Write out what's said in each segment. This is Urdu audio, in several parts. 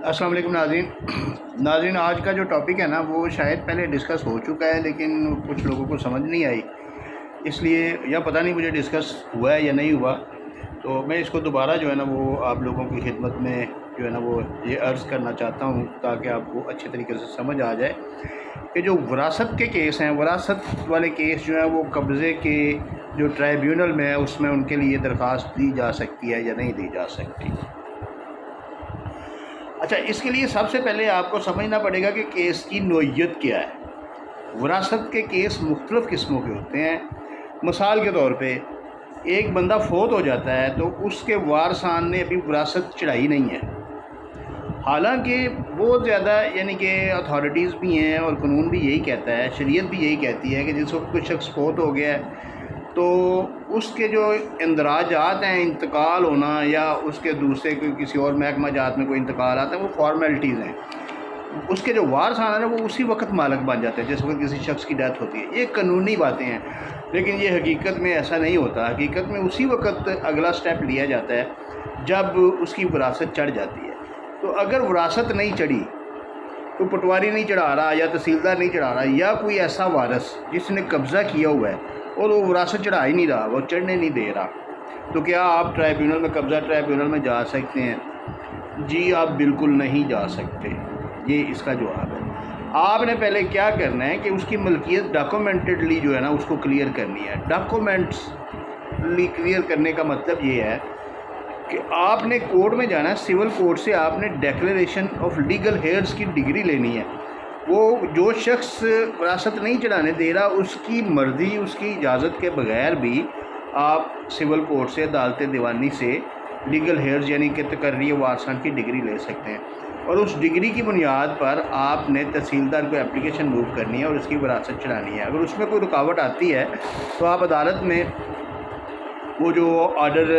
السلام علیکم ناظرین، آج کا جو ٹاپک ہے نا وہ شاید پہلے ڈسکس ہو چکا ہے، لیکن کچھ لوگوں کو سمجھ نہیں آئی، اس لیے یا پتہ نہیں مجھے ڈسکس ہوا ہے یا نہیں ہوا، تو میں اس کو دوبارہ جو ہے نا وہ آپ لوگوں کی خدمت میں جو ہے نا وہ یہ عرض کرنا چاہتا ہوں تاکہ آپ کو اچھے طریقے سے سمجھ آ جائے کہ جو وراثت کے کیس ہیں، وراثت والے کیس جو ہیں وہ قبضے کے جو ٹرائیبیونل میں ہے اس میں ان کے لیے درخواست دی جا سکتی ہے یا نہیں دی جا سکتی۔ اچھا، اس کے لیے سب سے پہلے آپ کو سمجھنا پڑے گا کہ کیس کی نوعیت کیا ہے۔ وراثت کے کیس مختلف قسموں کے ہوتے ہیں۔ مثال کے طور پہ ایک بندہ فوت ہو جاتا ہے تو اس کے وارثان نے ابھی وراثت چڑھائی نہیں ہے، حالانکہ بہت زیادہ یعنی کہ اتھارٹیز بھی ہیں اور قانون بھی یہی کہتا ہے، شریعت بھی یہی کہتی ہے کہ جس وقت کوئی شخص فوت ہو گیا ہے تو اس کے جو اندراجات ہیں، انتقال ہونا یا اس کے دوسرے کوئی کسی اور محکمہ جات میں کوئی انتقال آتا ہے، وہ فارمیلٹیز ہیں۔ اس کے جو وارثان ہیں وہ اسی وقت مالک بن جاتے ہیں جس وقت کسی شخص کی ڈیتھ ہوتی ہے۔ یہ قانونی باتیں ہیں، لیکن یہ حقیقت میں ایسا نہیں ہوتا۔ حقیقت میں اسی وقت اگلا سٹیپ لیا جاتا ہے جب اس کی وراثت چڑھ جاتی ہے۔ تو اگر وراثت نہیں چڑھی، کوئی پٹواری نہیں چڑھا رہا یا تحصیلدار نہیں چڑھا رہا یا کوئی ایسا وارث جس نے قبضہ کیا ہوا ہے اور وہ وراثت چڑھا ہی نہیں رہا، وہ چڑھنے نہیں دے رہا، تو کیا آپ ٹرائیبیونل میں قبضہ ٹرائیبیونل میں جا سکتے ہیں؟ جی آپ بالکل نہیں جا سکتے، یہ اس کا جواب ہے۔ آپ نے پہلے کیا کرنا ہے کہ اس کی ملکیت ڈاکومنٹڈلی جو ہے نا اس کو کلیئر کرنی ہے۔ ڈاکومنٹلی کلیئر کرنے کا مطلب یہ ہے کہ آپ نے کورٹ میں جانا ہے، سول کورٹ سے آپ نے ڈیکلیریشن آف لیگل ہیئرز کی ڈگری لینی ہے۔ وہ جو شخص وراثت نہیں چڑھانے دے رہا اس کی مرضی، اس کی اجازت کے بغیر بھی آپ سول کورٹ سے، عدالت دیوانی سے لیگل ہیئرز یعنی کہ تقرری وارثان کی ڈگری لے سکتے ہیں، اور اس ڈگری کی بنیاد پر آپ نے تحصیلدار کو اپلیکیشن موو کرنی ہے اور اس کی وراثت چڑھانی ہے۔ اگر اس میں کوئی رکاوٹ آتی ہے تو آپ عدالت میں وہ جو آرڈر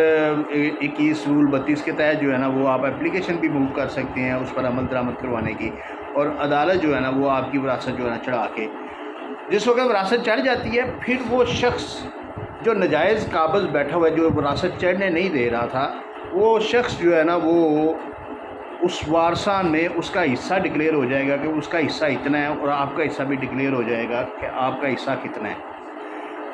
21 رول 32 کے تحت جو ہے نا وہ آپ اپلیکیشن بھی موو کر سکتے ہیں اس پر عمل درآمد کروانے کی، اور عدالت جو ہے نا وہ آپ کی وراثت جو ہے نا چڑھا کے، جس وقت وراثت چڑھ جاتی ہے پھر وہ شخص جو ناجائز قابض بیٹھا ہوا ہے، جو وراثت چڑھنے نہیں دے رہا تھا، وہ شخص جو ہے نا وہ اس وارثان میں اس کا حصہ ڈکلیئر ہو جائے گا کہ اس کا حصہ اتنا ہے، اور آپ کا حصہ بھی ڈکلیئر ہو جائے گا کہ آپ کا حصہ کتنا ہے۔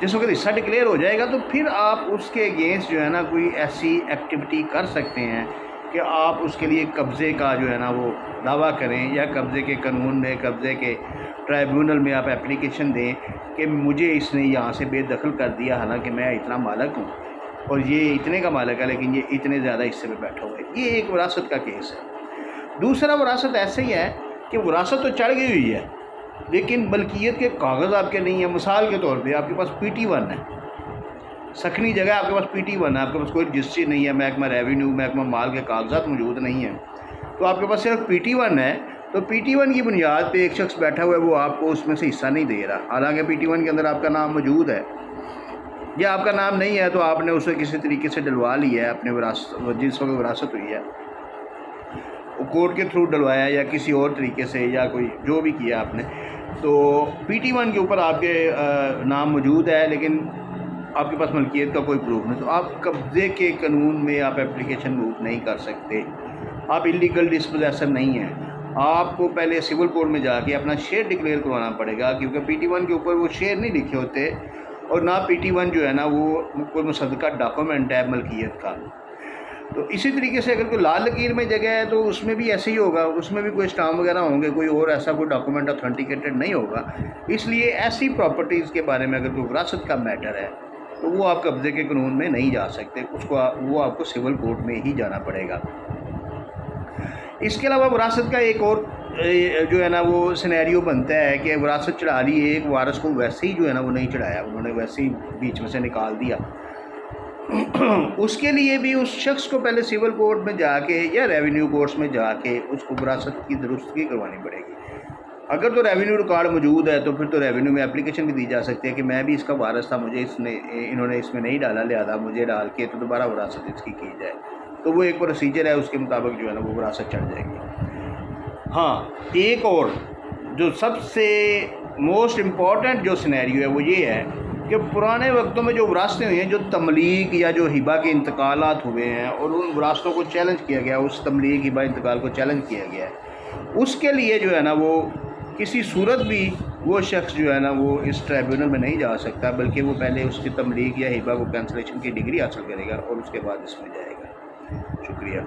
جس وقت حصہ ڈکلیئر ہو جائے گا تو پھر آپ اس کے اگینسٹ جو ہے نا کوئی ایسی ایکٹیویٹی کر سکتے ہیں کہ آپ اس کے لیے قبضے کا جو ہے نا وہ دعویٰ کریں، یا قبضے کے قانون میں، قبضے کے ٹرائیبیونل میں آپ اپلیکیشن دیں کہ مجھے اس نے یہاں سے بے دخل کر دیا، حالانکہ میں اتنا مالک ہوں اور یہ اتنے کا مالک ہے لیکن یہ اتنے زیادہ حصے میں بیٹھا ہوا ہے۔ یہ ایک وراثت کا کیس ہے۔ دوسرا وراثت ایسے ہی ہے کہ وراثت تو چڑھ گئی ہوئی ہے لیکن ملکیت کے کاغذ آپ کے نہیں ہیں۔ مثال کے طور پہ آپ کے پاس PT1 ہے، سکنی جگہ آپ کے پاس PT1 ہے، آپ کے پاس کوئی رجسٹری نہیں ہے، محکمہ ریونیو، محکمہ مال کے کاغذات موجود نہیں ہیں، تو آپ کے پاس صرف PT1 ہے۔ تو PT1 کی بنیاد پہ ایک شخص بیٹھا ہوا ہے، وہ آپ کو اس میں سے حصہ نہیں دے رہا، حالانکہ PT1 کے اندر آپ کا نام موجود ہے، یا آپ کا نام نہیں ہے تو آپ نے اسے کسی طریقے سے ڈلوا لیا ہے اپنے وراثت، جس وقت وراثت ہوئی ہے کورٹ کے تھرو ڈلوایا یا کسی اور طریقے سے، یا کوئی جو بھی کیا آپ نے، تو PT1 کے اوپر آپ کے نام موجود ہے لیکن آپ کے پاس ملکیت کا کوئی پروف نہیں، تو آپ قبضے کے قانون میں آپ اپلیکیشن موو نہیں کر سکتے، آپ انلیگل ڈسپوزیسر نہیں ہیں۔ آپ کو پہلے سول کورٹ میں جا کے اپنا شیئر ڈکلیئر کروانا پڑے گا، کیونکہ PT1 کے اوپر وہ شیئر نہیں لکھے ہوتے، اور نہ PT1 جو ہے نا وہ کوئی مصدقہ ڈاکومنٹ ہے ملکیت کا۔ تو اسی طریقے سے اگر کوئی لال لکیر میں جگہ ہے تو اس میں بھی ایسے ہی ہوگا، اس میں بھی کوئی اسٹامپ وغیرہ ہوں گے، کوئی اور ایسا کوئی ڈاکومنٹ اتھینٹیکیٹڈ نہیں ہوگا۔ اس لیے ایسی پراپرٹیز کے بارے میں اگر کوئی وراثت کا میٹر ہے تو وہ آپ قبضے کے قانون میں نہیں جا سکتے، وہ آپ کو سول کورٹ میں ہی جانا پڑے گا۔ اس کے علاوہ وراثت کا ایک اور جو ہے نا وہ سینیریو بنتا ہے کہ وراثت چڑھا لی، ایک وارث کو ویسے ہی جو ہے نا وہ نہیں چڑھایا، انہوں نے ویسے ہی بیچ میں سے نکال دیا، اس کے لیے بھی اس شخص کو پہلے سول کورٹ میں جا کے یا ریونیو کورٹس میں جا کے اس کو وراثت کی درستگی کروانی پڑے گی۔ اگر تو ریونیو ریکارڈ موجود ہے تو پھر تو ریونیو میں اپلیکیشن بھی دی جا سکتی ہے کہ میں بھی اس کا وارث تھا، مجھے انہوں نے اس میں نہیں ڈالا، لہذا مجھے ڈال کے تو دوبارہ وراثت اس کی جائے، تو وہ ایک پروسیجر ہے، اس کے مطابق جو ہے نا وہ وراثت چڑھ جائے گی۔ ہاں، ایک اور جو سب سے موسٹ امپورٹنٹ جو سینیریو ہے وہ یہ ہے کہ پرانے وقتوں میں جو وراثتیں ہوئی ہیں، جو تملیک یا جو ہبہ کے انتقالات ہوئے ہیں اور ان وراثتوں کو چیلنج کیا گیا، اس تملیک ہبہ انتقال کو چیلنج کیا گیا ہے، اس کے لیے جو ہے نا وہ کسی صورت بھی وہ شخص جو ہے نا وہ اس ٹریبیونل میں نہیں جا سکتا، بلکہ وہ پہلے اس کی تملیک یا ہبہ کو کینسلیشن کی ڈگری حاصل کرے گا اور اس کے بعد اس میں جائے گا۔ شکریہ۔